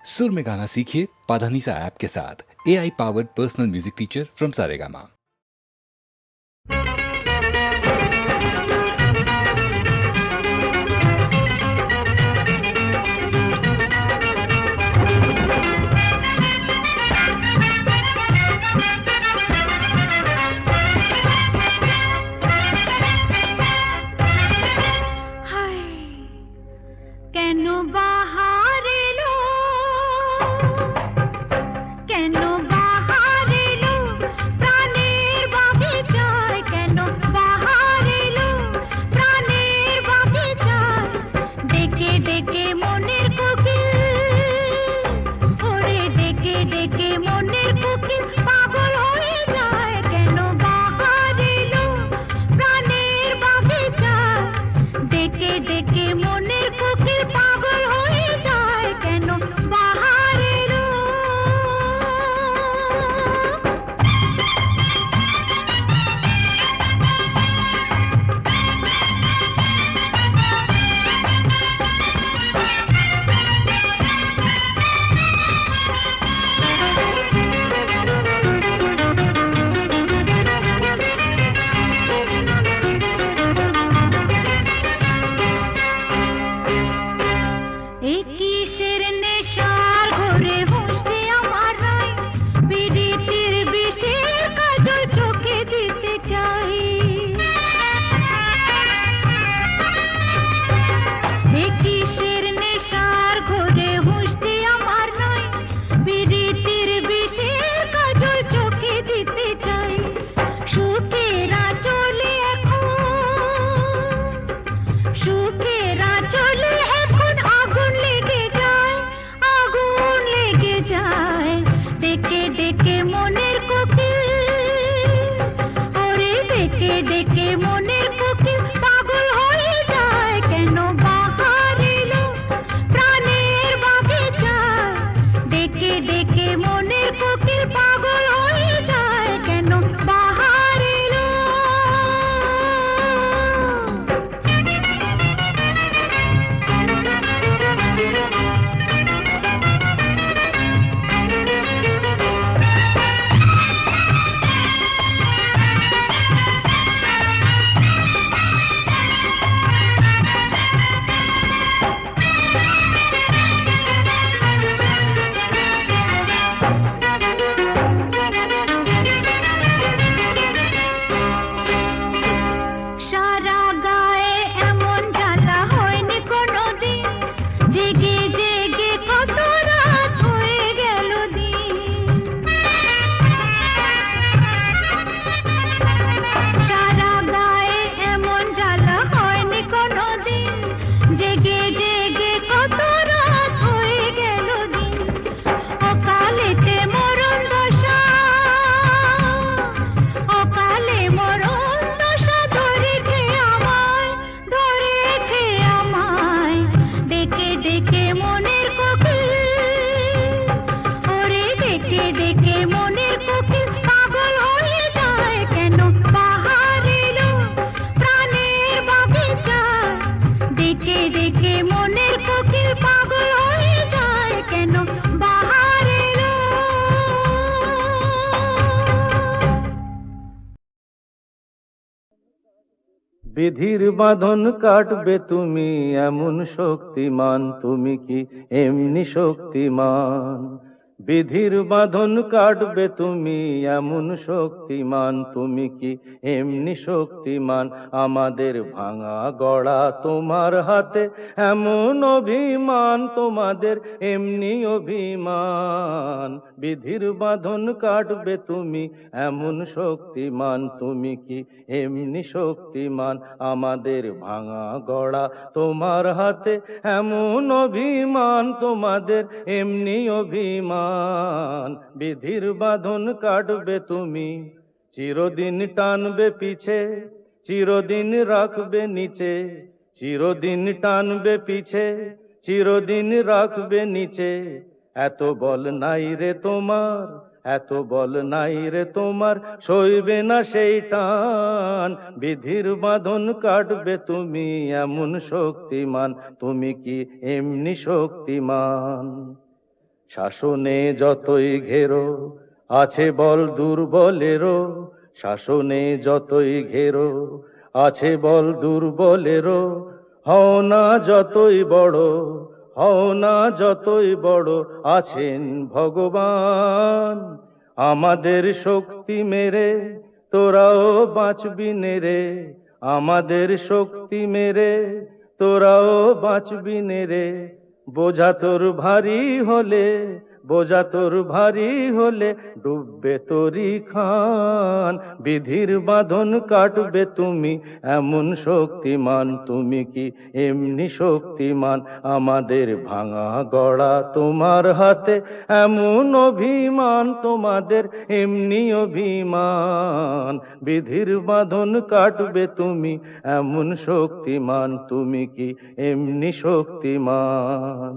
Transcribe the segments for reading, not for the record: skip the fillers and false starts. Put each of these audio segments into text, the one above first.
सुर में गाना सीखिए पाधानीसा ऐप के साथ। AI powered personal music teacher from Saregama. বিধির বাঁধন কাটবে তুমি এমন শক্তিমান, তুমি কি এমনি শক্তিমান? বিধির বাঁধন কাটবে তুমি এমন শক্তিমান, তুমি কি এমনি শক্তিমান? আমাদের ভাঙা গড়া তোমার হাতে এমন অভিমান, তোমাদের এমনি অভিমান। বিধির বাঁধন কাটবে তুমি এমন শক্তিমান, তুমি কি এমনি শক্তিমান? আমাদের ভাঙা গড়া তোমার হাতে এমন অভিমান, তোমাদের এমনি অভিমান। বিধির বাঁধন কাটবে তুমি, চিরদিন টানবে পিছে, চিরদিন রাখবে নিচে। চিরদিন টানবে পিছে, চিরদিন রাখবে নিচে। এত বল নাই রে তোমার, এত বল নাই রে তোমার, সইবে না সেই টান। বিধির বাঁধন কাটবে তুমি এমন শক্তিমান, তুমি কি এমনি শক্তিমান? শাসনে যতই ঘেরো আছে বল দুর্বলেরও, শাসনে যতই ঘেরো আছে বল দুর্বলেরও, হও না যতই বড়, হও না যতই বড়, আছেন ভগবান। আমাদের শক্তি মেরে তোরাও বাঁচবি নে রে, আমাদের শক্তি মেরে তোরাও বাঁচবি নে রে। বোঝা তোর ভারী হলে, বোঝা তোর ভারী হলে ডুববে তোরি খান। বিধির বাঁধন কাটবে তুমি এমন শক্তিমান, তুমি কি এমনি শক্তিমান? আমাদের ভাঙা গড়া তোমার হাতে এমন অভিমান, তোমাদের এমনি অভিমান। বিধির বাঁধন কাটবে তুমি এমন শক্তিমান, তুমি কি এমনি শক্তিমান?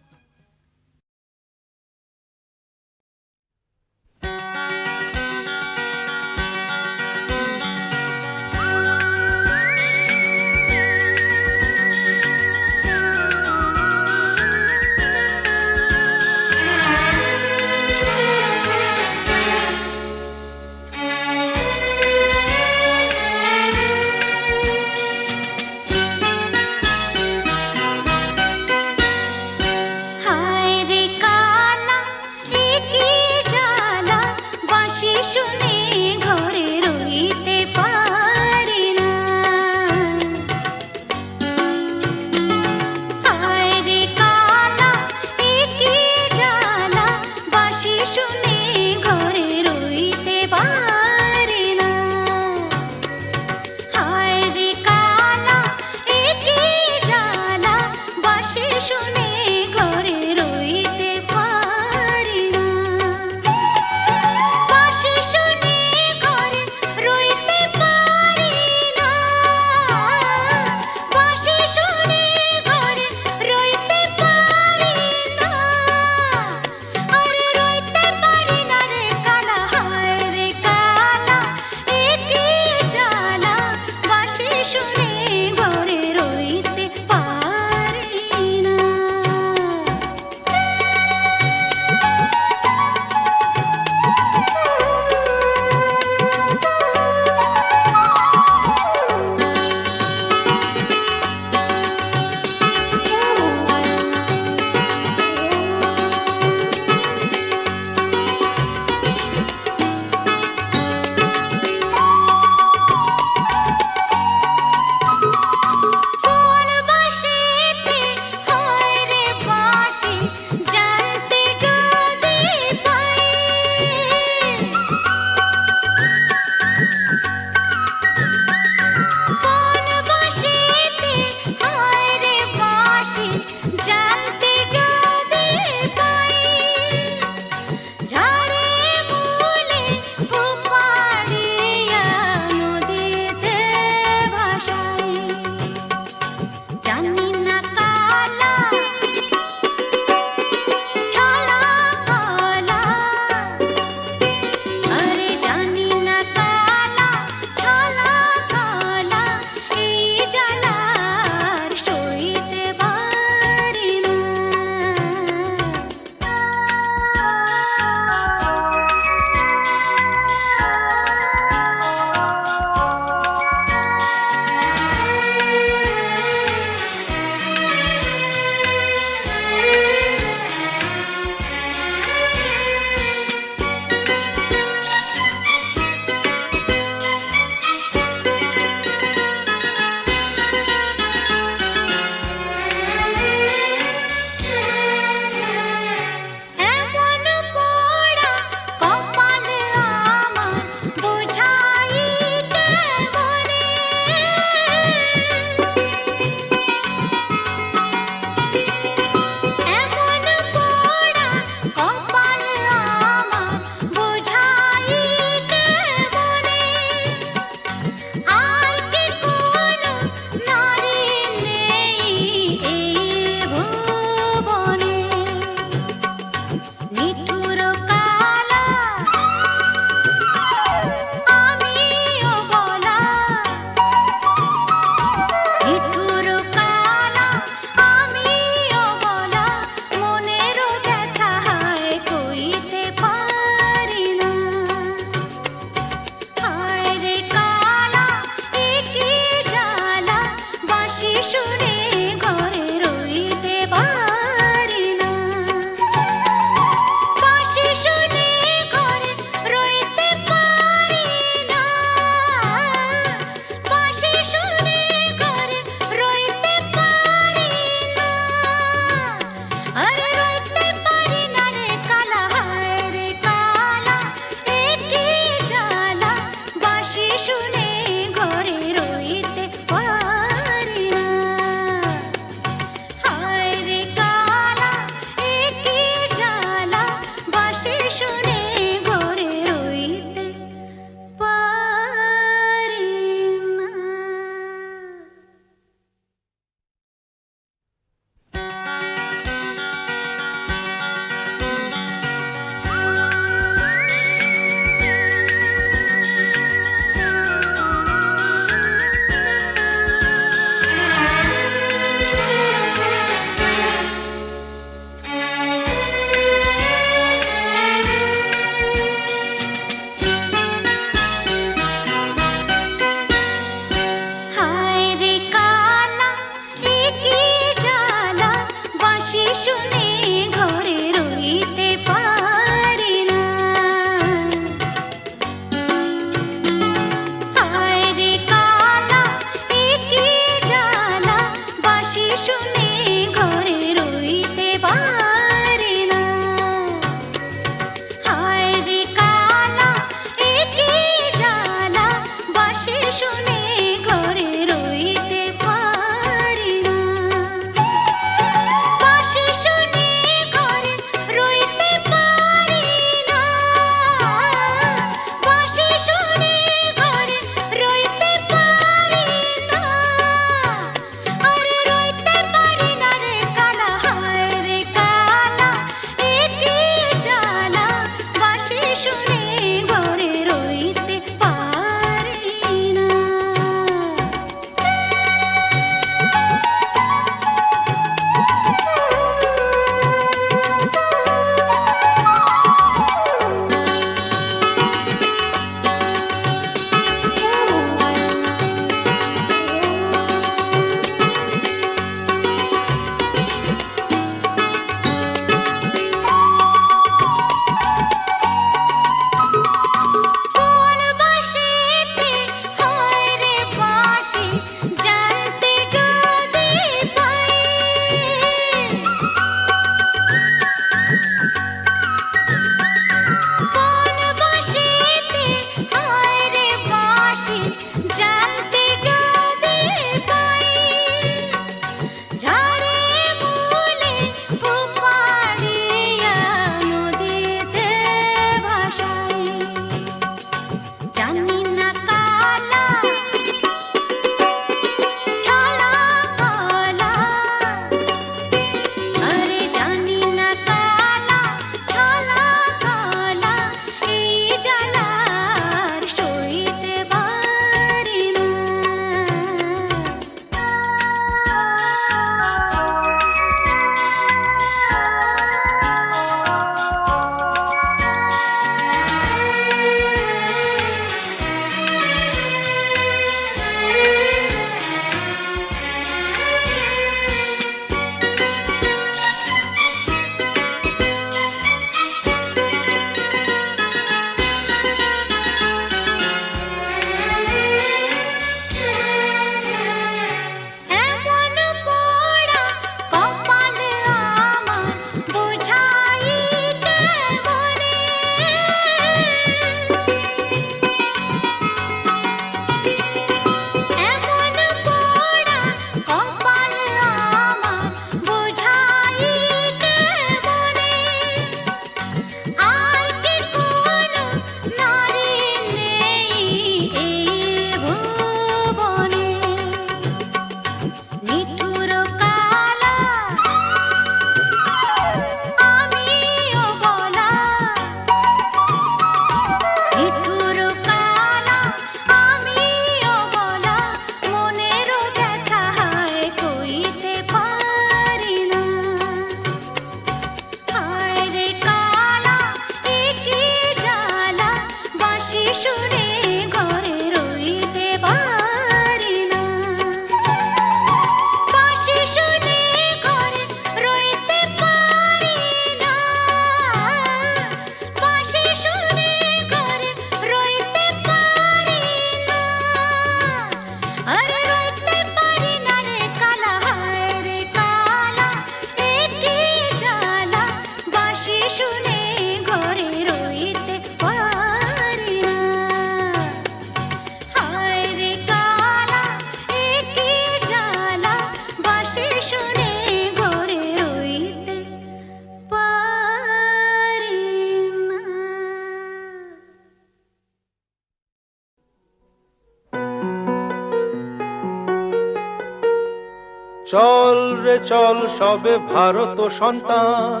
চল রে চল সবে ভারত সন্তান,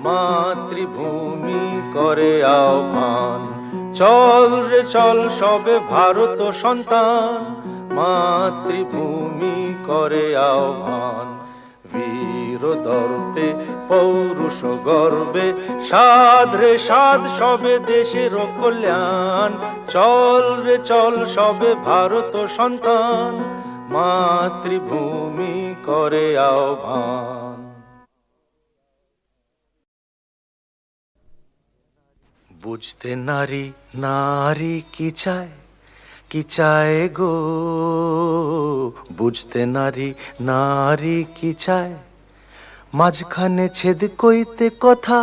মাতৃভূমি করে আহ্বান। চল রে চল সবে ভারত সন্তান, মাতৃভূমি করে আহ্বান। বীর দর্পে পৌরুষ গর্বে সাধ রে সাধ সবে দেশের কল্যাণ। চল রে চল সবে ভারত সন্তান, মাতৃভূমি করে আহ্বান। বুঝতে নারী নারী কি চায়, কি চায় গো, বুঝতে নারী নারী কি চায়। মাঝখানে ছেদ কইতে কথা,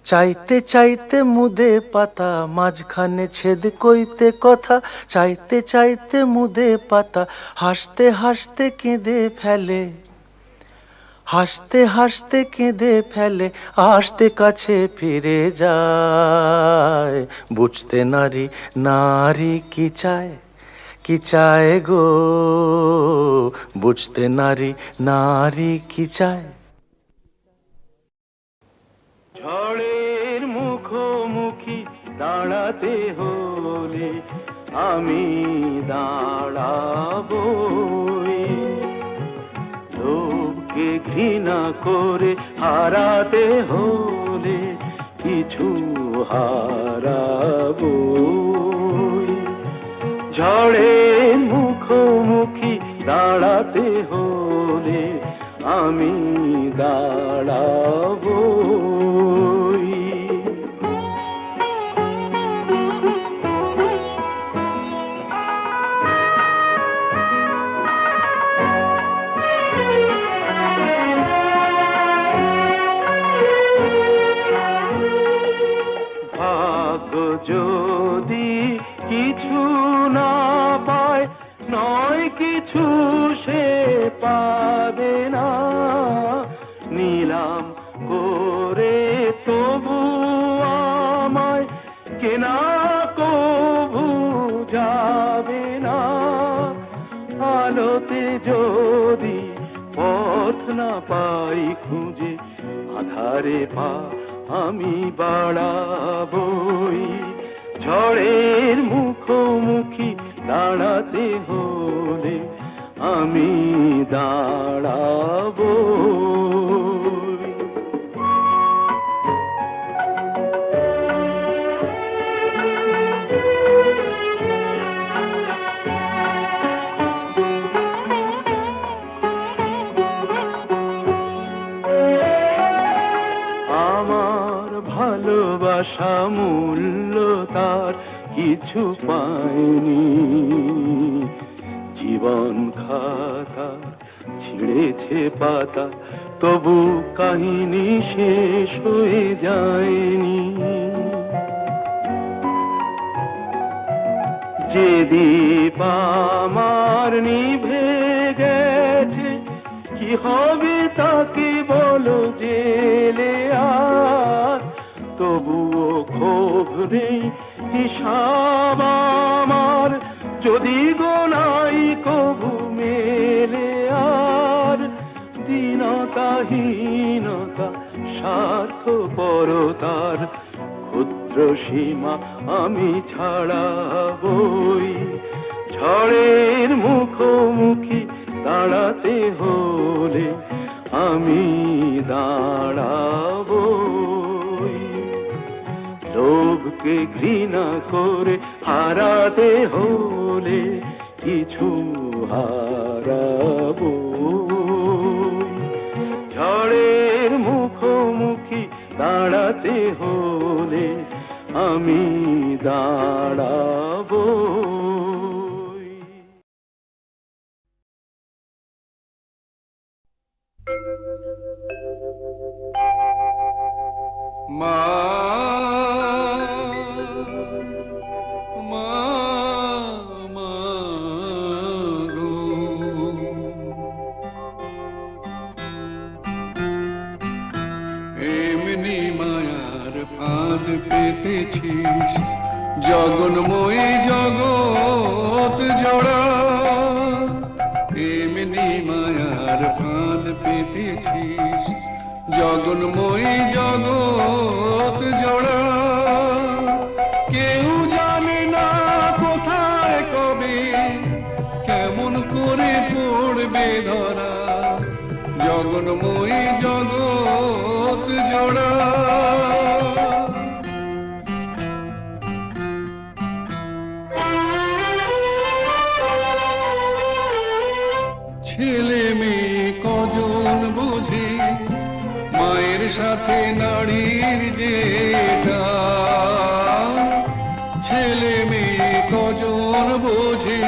চাইতে চাইতে মুদে পাতা। মাঝখানে ছেদ কইতে কথা, চাইতে চাইতে মুদে পাতা। হাসতে হাসতে কেঁদে ফেলে, হাসতে হাসতে কেঁদে ফেলে, আসতে কাছে ফিরে যায়। বুঝতে নারী নারী কি চায়, কি চায় গো, বুঝতে নারী নারী কি চায়। ঝড়ের মুখোমুখি দাঁড়াতে হলে আমি দাঁড়াবো। লোককে ঘৃণা করে হারাতে হলে কিছু হারাবো। ঝড়ের মুখোমুখি দাঁড়াতে হলে আমি দাঁড়াবো। যদি কিছু না পায়, নয় কিছু সে পাবে না। নিলাম করে তবু আমায় কেনা কবু যাবে না। আলোতে যদি পথ না পাই খুঁজে, আধারে পা আমি বাড়াবই। ঝড়ের মুখোমুখি দাঁড়াতে হলে আমি দাঁড়াবো। ভালোবাসা মূল্য তার কিছু পায়নি। জীবন খাতা ছিঁড়েছে পাতা, তবু কাহিনী শেষ হয়ে যায়নি। যে দীপ আমার নিভে গেছে, কি হবে তাকে বলো জেলে আর। তবুও ক্ষোভ নেই হিসাব আমার, যদি গোনাই কবু মেলে আর। দীনতাহীনতা স্বার্থপরতার ক্ষুদ্র সীমা আমি ছাড়াবই। ঝড়ের মুখোমুখি দাঁড়াতে হলে আমি দাঁড়াবো। লোভকে ঘৃণা করে হারাতে হলে কিছু হারাবো। ঝড়ের মুখোমুখি দাঁড়াতে হলে আমি দাঁড়াবো। মা মা মা গো, এমনি মায়ার ফাঁদ পেতেছিস, জগন্ময়ী জগৎ জোড়া। এমনি মায়া জিতেছিস জগন্ময়ী জগৎ জোড়া। কেউ জানে না কোথায় কবে কেমন করে পড়বে ধরা জগন্ময়ী জগৎ জোড়া। ছেলে মেয়ে কজন বুঝে মায়ের সাথে নারীর যেটা, ছেলে মেয়ে কজন বোঝে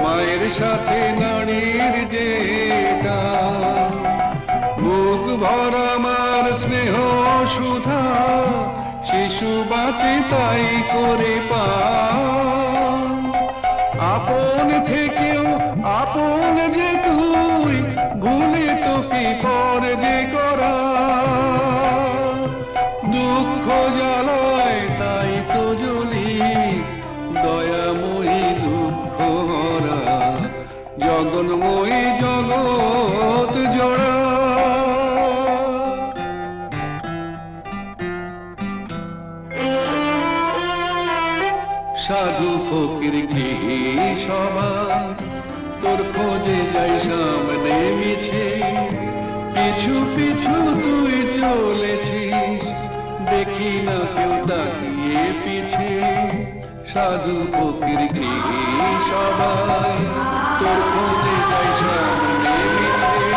মায়ের সাথে নারীর যেটা। বুক ভরা মার স্নেহ সুধা শিশু বাঁচে তাই করে পা। আপন থেকেও আপন যে তুই ভুলে তোকে পর যে করা। দুঃখ জ্বালায় তাই তো জ্বলি দয়াময়ী দুঃখ হরা জগন্ময়ী জগৎ জোড়া। সাধু ফকির কি সবার তোর খোঁজে যাই সামনে মিছে, পিছু পিছু তুই চলেছিস দেখি না কেউ তাকিয়ে পিছে। সাধু ফকির কি সবাই তোর খোঁজে যাই সামনে মিছে,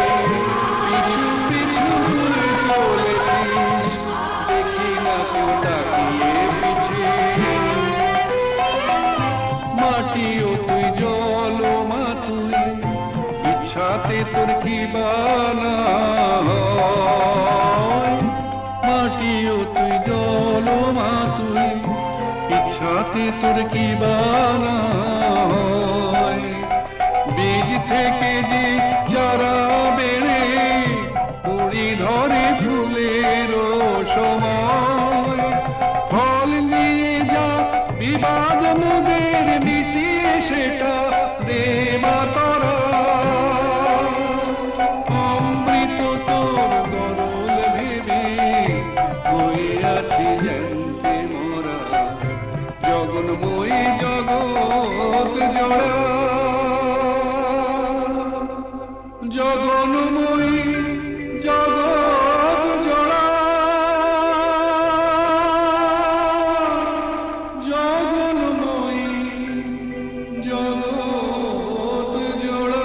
পিছু পিছু তুই চলেছিস দেখি না কেউ তাকিয়ে পিছে। মাটিও তুই জল মা তুই ইচ্ছাতে তোর কি বানা হয়। মাটিও তুই জল মা তুই ইচ্ছাতে তোর কি বানা হয়। বীজ থেকে যে চারা বেড়ে কুড়ি ধরে ফুলের সময়, ফল নিয়ে যা বিবাদ মোদের মিটিয়ে সেটা দেবা করা। অমৃত তোর গরল ভেবে বয়ে আছি জানতে মোরা জগন্ময়ী জগৎ জোড়া। জগন্ময়ী জগৎ জোড়া। জগন্ময়ী জগৎ জোড়া।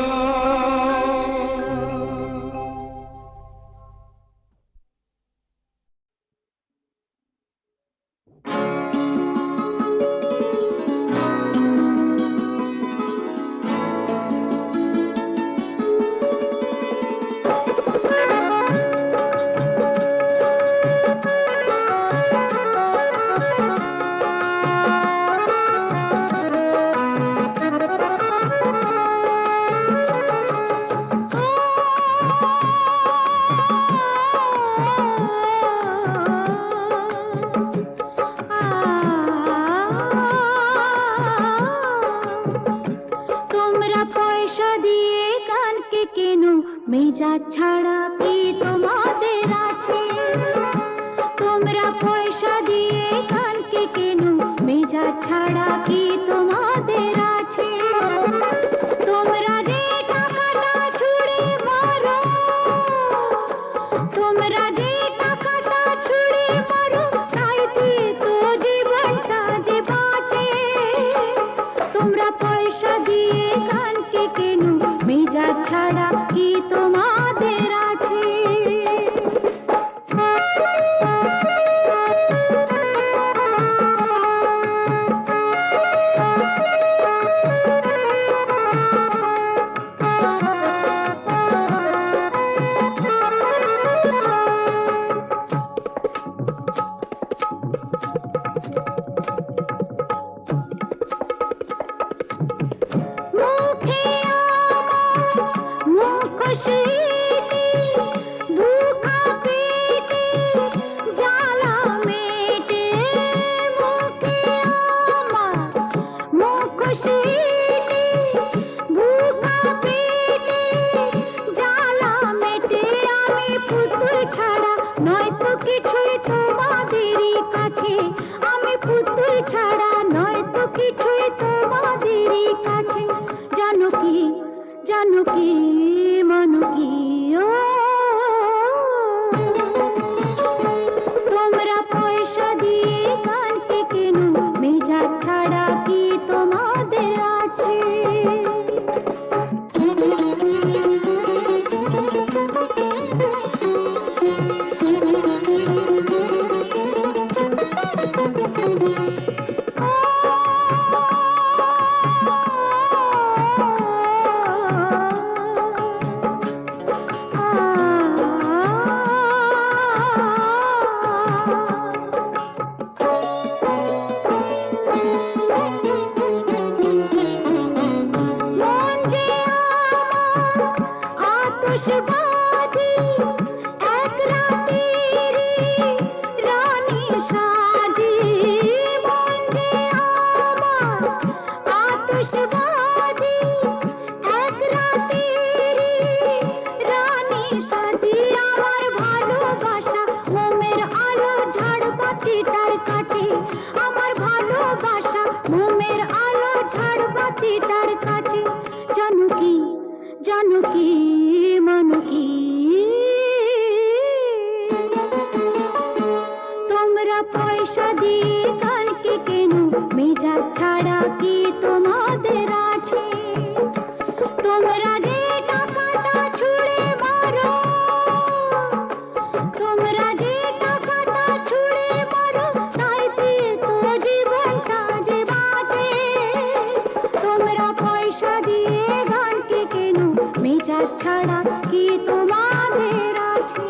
মেজাজ ছাড়া কি তোমাদের আছে? তোমরা পয়সা দিয়ে কানকে কেন? মেজাজ ছাড়া কি তোমাদের আছে? তোমরা যে টাকাটা ছুঁড়ে মারো, তোমরা যে টাকাটা ছুঁড়ে মারো, তাইতে তো জীবনটা যে বাঁচে। তোমরা পয়সা দিয়ে কানকে কেন? মেজাজ ছাড়া কি তোমাদের আছে? কাছে, জানো কি জানো কি মানো কি ও তোমরা পয়সা দিয়ে গানকে কেন, মেজাজ ছাড়া কি তোমাদের আছে? আতশবাজি এক রাতেরই রানী সাজি, মন যে আমার আতশবাজি এক রাতেরই রানী সাজি। আমার ভালোবাসা মোমের আলো ঝাড়বাতিটার কাছে, আমার ভালোবাসা মোমের আলো ঝাড়বাতিটার কাছে, জানো কি জানো কি মানো কি তোমরা পয়সা দিয়ে গানকে কেন, মেজাজ ছাড়া কি তোমাদের আছে? তোমরা যে টাকাটা ছুঁড়ে মারো, তোমরা যে টাকাটা ছুঁড়ে মারো, তাইতে তো জীবনটা যে বাঁচে। তোমরা পয়সা দিয়ে গানকে কেন, মেজাজ ছাড়া কি তোমাদের আছে?